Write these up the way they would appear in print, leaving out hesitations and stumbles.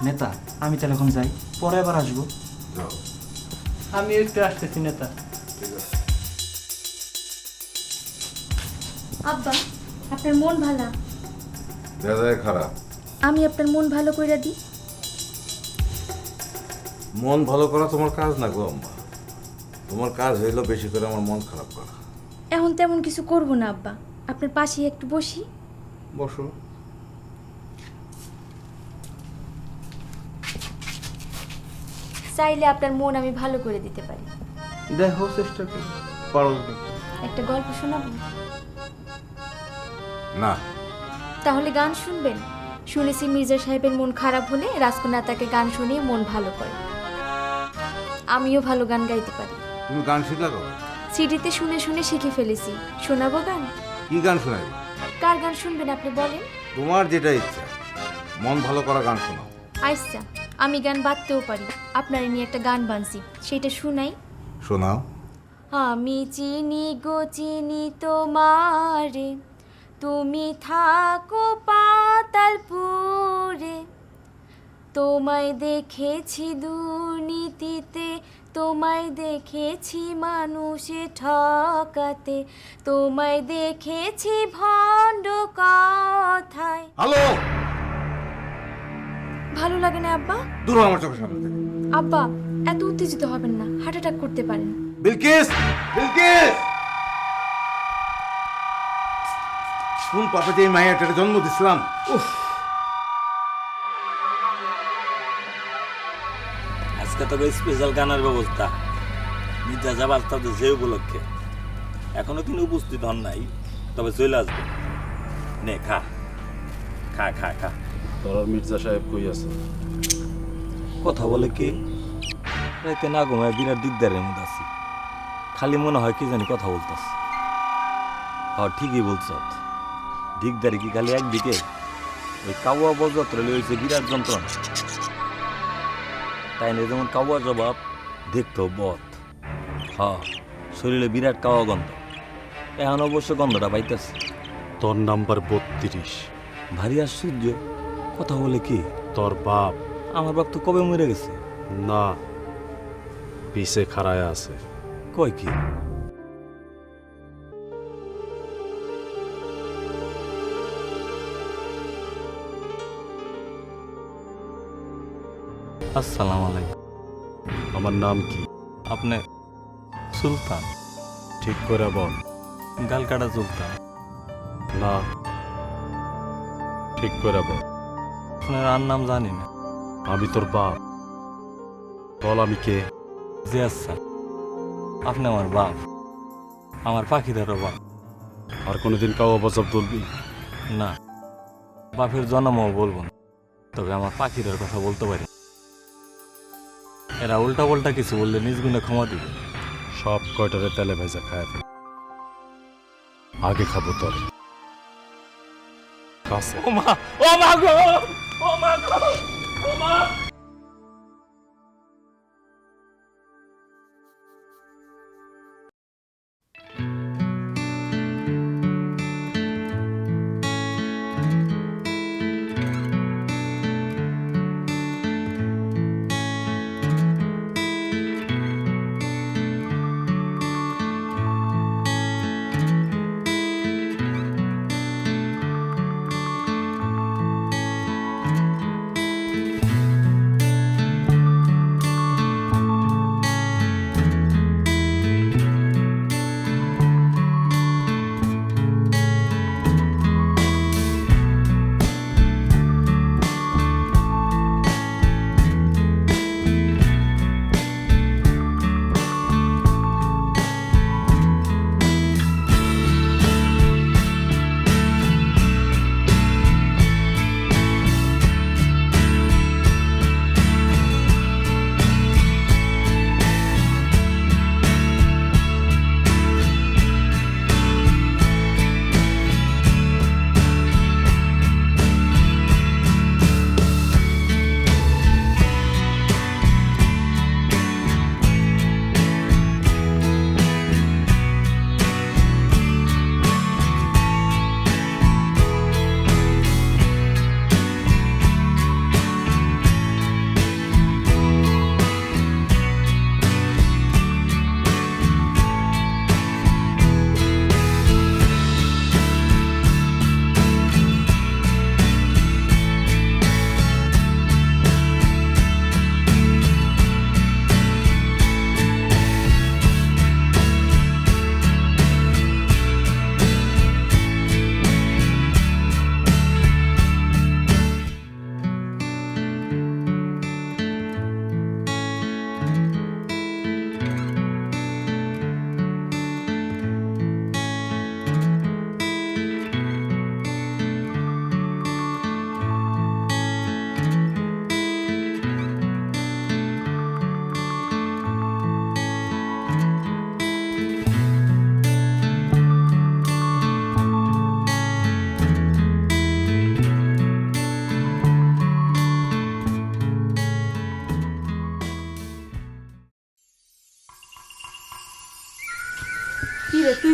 নেতা আমি তাহলে এখন যাই, পরে আবার আসবো। যাও, আমি একটু আসতেছি নেতা। ঠিক আছে। আব্বা, আপনার মন ভালা, দেখা যায় খারাপ। আমি আপনার মন ভালো কইরা দিই। মন ভালো করা তোমার কাজ না গো আম্মা। তোমার কাজ হইলো বেশি করে আমার মন খারাপ করা। এখন তেমন কিছু করব না আব্বা, আপনার পাশেই একটু বসি। বসো। চাইলে আপনার মন আমি ভালো করে দিতে পারি। দেখো চেষ্টা করি, পারো কি? একটা গল্প শোনাবো? না, তাহলে গান শুনবেন? শুনেছি মির্জা সাহেবের মন খারাপ হলে রাজকন্যা তাকে গান শুনিয়ে মন ভালো করে। আমিও ভালো গান গাইতে পারি। তুমি গান শিখলা কবে? সিডিতে শুনে শুনে শিখে ফেলেছি। শোনাবো গান? কি গান শোনাইবে? কার গান শুনবেন আপনি বলেন? তোমার যেটা ইচ্ছা, মন ভালো করা গান শোনাও। আচ্ছা, আমি গান বাঁধতেও পারি। আপনার নিয়ে একটা গান বানছি, সেটা শুনাই। শোনাও। আমি চিনি গো চিনি তোমারে, তুমি থাকো পাতালপুরে। তোমায় দেখেছি দুর্নীতিতে, তোমায় দেখেছি মানুষে ঠকাতে, তোমায় দেখেছি ভণ্ড কথায়। হ্যালো, ভালো লাগে না আব্বা? দূর হও আমার চোখের সামনে থেকে। আব্বা, এত উত্তেজিত হবেন না, হার্ট অ্যাটাক করতে পারেন। বিলকিস, বিলকিস! কোন পাপে যে এই মাইয়াটাকে জন্ম দিছিলাম? উফ! আজকে তো স্পেশাল গানের ব্যবস্থা মির্জা যাবার তাদের যে উপলক্ষে। এখনো তিনি উপস্থিত হন নাই, তবে চলে আসবে। নে খা খা খা খা। তোর মির্জা সাহেব কই আছে? কথা বলে কি রাইতে না ঘুমায় বিরাট দিকদারের মধ্যে আছি। খালি মনে হয় কি জানি কথা বলতাস। ঠিকই বলছ, দিকদারি কি খালি একদিকে? ওই কাউয়া বজত্র হয়েছে বিরাট যন্ত্রণা। তাই না, যেমন কাউয়া জবাব দেখতো বধ। শরীরে বিরাট কাওয়া গন্ধ। এখন অবশ্য গন্ধটা পাইতেছে। তোর নাম্বার 32। ভারী আশ্চর্য, কথা বলে কি? তোর বাপ? আমার বাপ তো কবে মরে গেছে। না, পিছে খাড়ায় আছে। কয় কি? আসসালামু আলাইকুম। আমার নাম কি? আপনি সুলতান? ঠিক করে বল। গালকাটা সুলতান। না, ঠিক করে বল। আপনার আর নাম জানি না। আমি তোর বাপ। বল আমি কে? জি আচ্ছা, আপনি আমার বাপ, আমার পাখিদেরও বাপ। আর কোনোদিন কাউ অবজব তুলবি না, বাপের জন্মও বলবো না, তবে আমার পাখিদের কথা বলতে পারি। এরা উল্টা পাল্টা কিছু বললে নিজ গুণে ক্ষমা দিবে। সব কয়টারে তেলে ভেজা খায় ফেল। আগে খাবো তোর কাছে। ও মা, ও মা গো, ও মা গো, ও মা!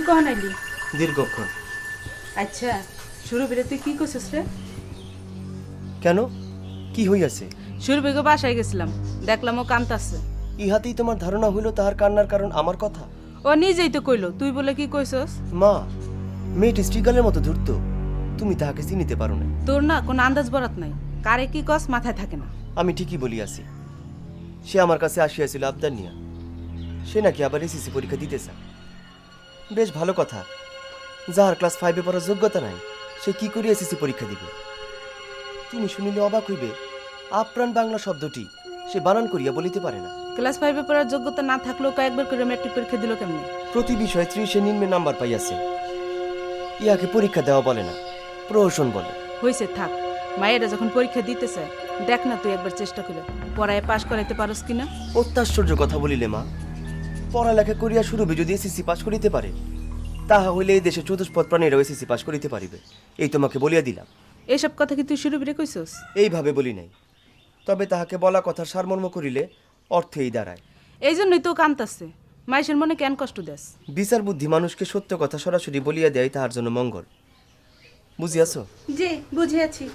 কখন আইলি? দীর্ঘক্ষণ। আচ্ছা সুরভিরে তুই কি করছিস রে? কেন, কি হইয়াছে? সুরভিকে বাসায় গেছিলাম, দেখলাম ও কান্তাছে। ইহাতেই তোমার ধারণা হইল তাহার কান্নার কারণ আমার কথা? ও নিজেই তো কইলো, তুই বলে কি কইছস? মা, মেয়েটি স্ট্রিগালের মতো ধূর্ত, তুমি তাহাকে চিনিতে পারো না। তোর না কোনো আন্দাজ বরাত নাই, কারে কি কস মাথায় থাকে না। আমি ঠিকই বলিয়াছি। সে আমার কাছে আসিয়াছিল আবদার নিয়া, সে নাকি আবার এসএসসি পরীক্ষা দিতে চায়। বেশ ভালো কথা, যার ক্লাস 5-এ পড়ার যোগ্যতা নাই সে কি করে এসএসসি পরীক্ষা দিবে? তুমি শুনিলে অবাক হইবে, আপ্রাণ বাংলা শব্দটি সে বানান করিয়া বলিতে পারে না। ক্লাস 5-এ পড়ার যোগ্যতা না থাকলেও কয়েকবার করে ম্যাট্রিক পরীক্ষা দিল কেমনে? প্রতি বিষয়ে 30-এর নিম্নে নাম্বার পাইয়াছে। ইয়াকে পরীক্ষা দেওয়া বলে না, প্রহসন বলে। হইছে থাক, মায়েরা যখন পরীক্ষা দিতে চায় দেখ না তুই একবার চেষ্টা করে পড়ায় পাশ করাইতে পারস কিনা। অত্যাশ্চর্য কথা বলিলে মা। পড়ালেখা করিয়া সুরভি যদি এসএসসি পাশ করিতে পারে, তাহা হইলে এই দেশে চতুষ্পদ প্রাণীরাও এসএসসি পাশ করিতে পারিবে, এই তোমাকে বলিয়া দিলাম। এসব কথা কি তুই সুরভিরে কইছস? এইভাবে বলি নাই, তবে তাহাকে বলা কথার সারমর্ম করিলে অর্থেই দাঁড়ায়। এই জন্যই তো কান্তাছে, মাইসের মনে কেন কষ্ট দেস? বিচার বুদ্ধি মানুষকে সত্য কথা সরাসরি বলিয়া দেয় তাহার জন্য মঙ্গল, বুঝিয়াছ? জি বুঝিয়াছি।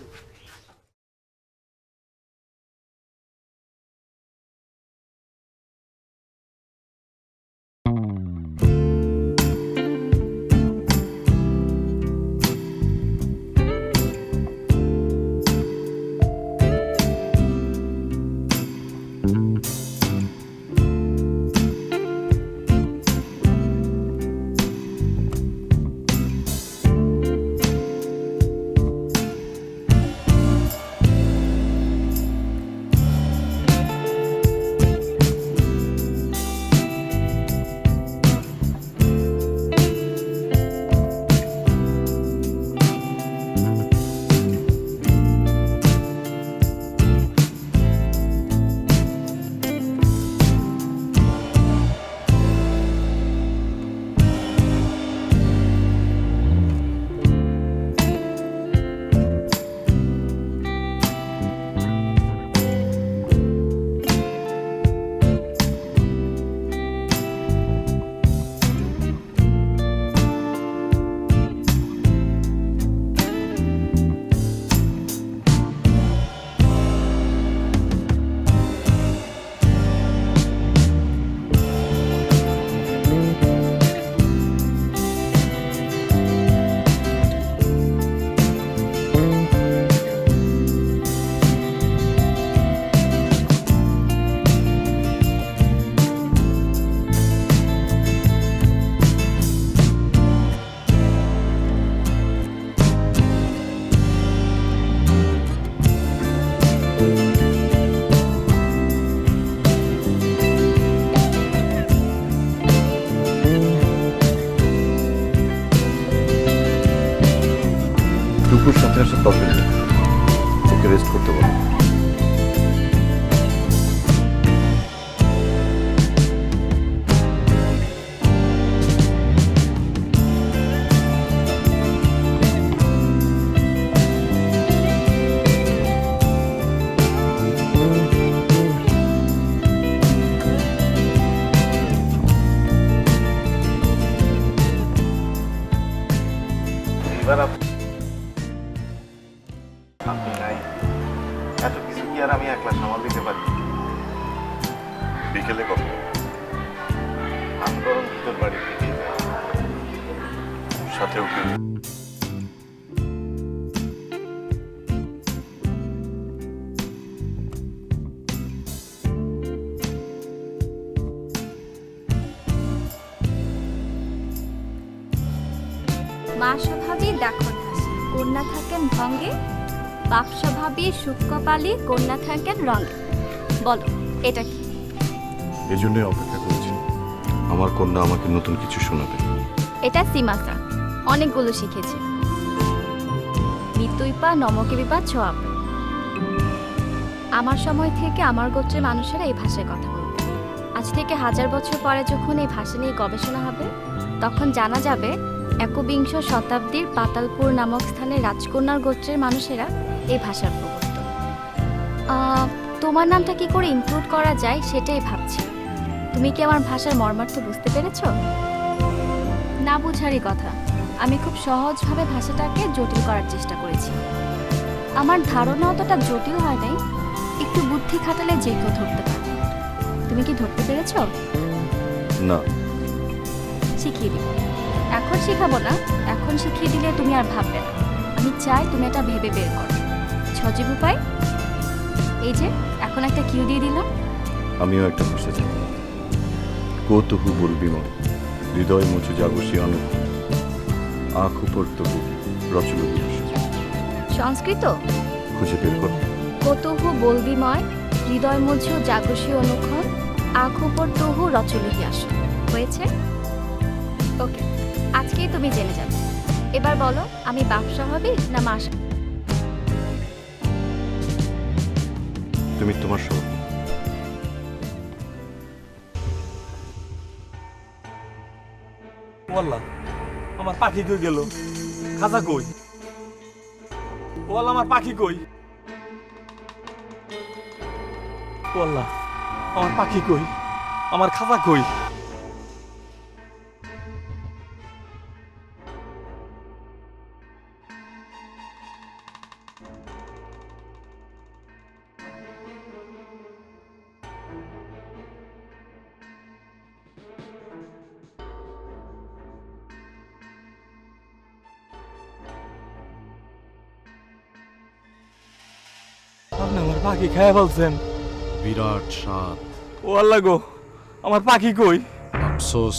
দুপুর 7:10 ওকে রেস্ট করতে বলো। এবার আপনি নাই, এত কিছু কি আর আমি একলা সামাল দিতে পারি? বিকেলে কখন আমি বরং ভিতর বাড়ি থেকে যাই, সাথে ওকে। মা স্বভাবই দেখুন হাসি, কন্যা থাকেন ভঙ্গে, বাপ স্বভাবই সূক্ষ্মপালি, কন্যা থাকেন রঙে। বলো এটা কি? এই জন্যই অপেক্ষা করছি, আমার কন্যা আমাকে নতুন কিছু শোনাবে। এটা সীমাসা, অনেকগুলো শিখেছে। মৃত্যুইপা নমকে বিপা ছোয়াপ। আমার সময় থেকে আমার গোত্রের মানুষেরা এই ভাষায় কথা বলবে। আজ থেকে 1000 বছর পরে যখন এই ভাষা নিয়ে গবেষণা হবে, তখন জানা যাবে একবিংশ শতাব্দীর পাতালপুর নামক স্থানে রাজকন্যার গোত্রের মানুষেরা এই ভাষার প্রবর্তক। তোমার নামটা কি করে ইনক্লুড করা যায় সেটাই ভাবছি। তুমি কি আমার ভাষার মর্মার্থ বুঝতে পেরেছো? না বুঝারই কথা। আমি খুব সহজভাবে ভাষাটাকে জটিল করার চেষ্টা করেছি। আমার ধারণা অতটা জটিল হয় নাই, একটু বুদ্ধি খাটালে যে কেউ ধরতে পারে। তুমি কি ধরতে পেরেছো? না, শিখিয়ে দিব। এখন শেখাবো না, এখন শিখিয়ে দিলে তুমি আর ভাববে না। আমি চাই তুমি এটা ভেবে বের করো। সজীব উপায় এই যে এখন একটা কিউ দিয়ে দিলাম। আমিও একটা ভাষা জানি। কৌতুহু বলবি মন, হৃদয় মুছু জাগসী অনু, আঁখ উপর তবু রচল দিবস। সংস্কৃত খুঁজে বের কর। কতহু বলবিময়, হৃদয় মধ্য জাগসী অনুক্ষণ, আখ উপর তহু রচলিহি আস। হয়েছে? ওকে, আজকেই তুমি জেনে যাবে। এবার বলো, আমি বাপসা হবে না মা? তুমি তোমার সব ওয়াল্লাহ, আমার পাখি কই গেল? খাজা কই? ওয়াল্লাহ, আমার পাখি কই? ওয়াল্লাহ, আমার পাখি কই? আমার খাজা কই? আপনি আমার পাখি খেয়ে ফেলছেন। বিরাট স্বাদ। ও আল্লাহ গো, আমার পাখি কই? আফসোস,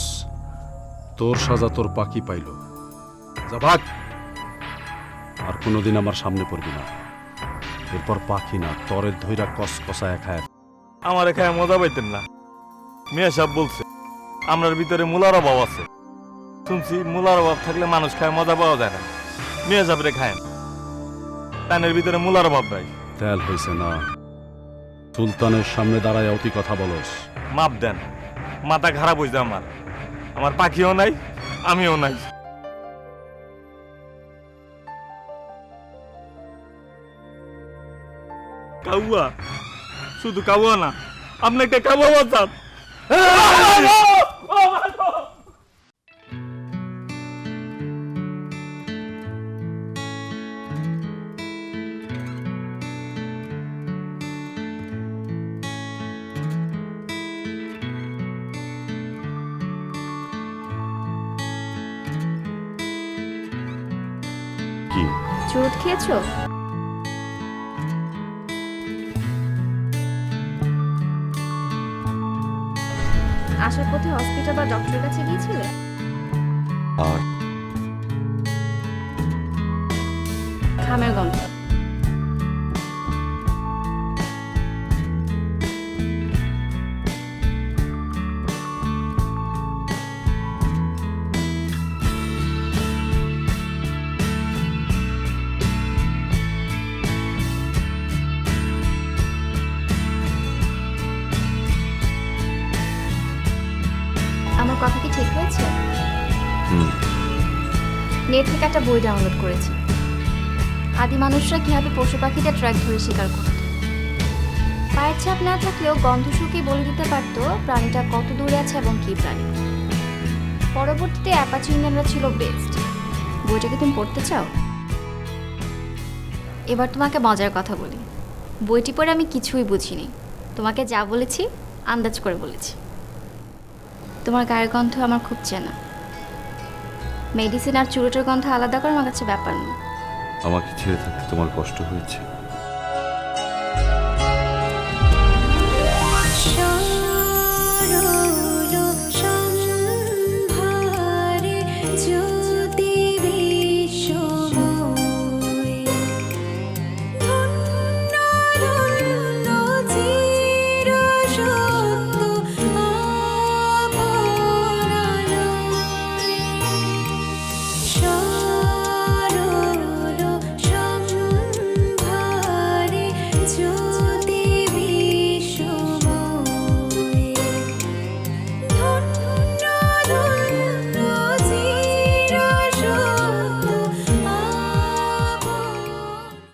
তোর সাজা তোর পাখি পাইল। যা ভাগ, আর কোনোদিন আমার সামনে পড়বি না। এরপর পাখি না, তরে ধৈরা কসকসায় খায়। আমার খায় মজা পাইতেন না। মিয়া সাহেব বলছে আমরার ভিতরে মূলার অভাব আছে। শুনছি মূলার অভাব থাকলে মানুষ খায় মজা পাওয়া যায় না। মিয়া সাহেবরে খায়, প্যানের ভিতরে মূলার অভাব নাই। তেল হয়েছে না, সুলতানের সামনে দাঁড়ায় অতি কথা বলস। মাপ দেন, মাথা খারাপ হয়েছে আমার। আমার পাখিও নাই, আমিও নাই। কাউয়া, শুধু কাউয়া না, আপনি একটা কাউয়া বাঁচান। কি? চুরুট খেয়েছো? আসার পথে হসপিটাল বা ডক্টরের কাছে গিয়েছিলে? আর খামের গন্ধ। আমার কথা কি ঠিক হয়েছে? নেট থেকে একটা বই ডাউনলোড করেছি। আদি মানুষরা কিভাবে পশু পাখিদের ট্র্যাক ধরে শিকার করত। পায়ের ছাপ না থাকলেও গন্ধ শুকিয়ে বলে দিতে পারতো প্রাণীটা কত দূরে আছে এবং কি প্রাণী। পরবর্তীতে অ্যাপাচি ইন্ডিয়ানরা ছিল বেস্ট। বইটা কি তুমি পড়তে চাও? এবার তোমাকে মজার কথা বলি। বইটি পড়ে আমি কিছুই বুঝিনি। তোমাকে যা বলেছি আন্দাজ করে বলেছি। তোমার গায়ের গন্ধ আমার খুব চেনা। মেডিসিন আর চুরুটের গন্ধ আলাদা করা আমার কাছে ব্যাপার না। আমাকে ছেড়ে থাকতে তোমার কষ্ট হয়েছে?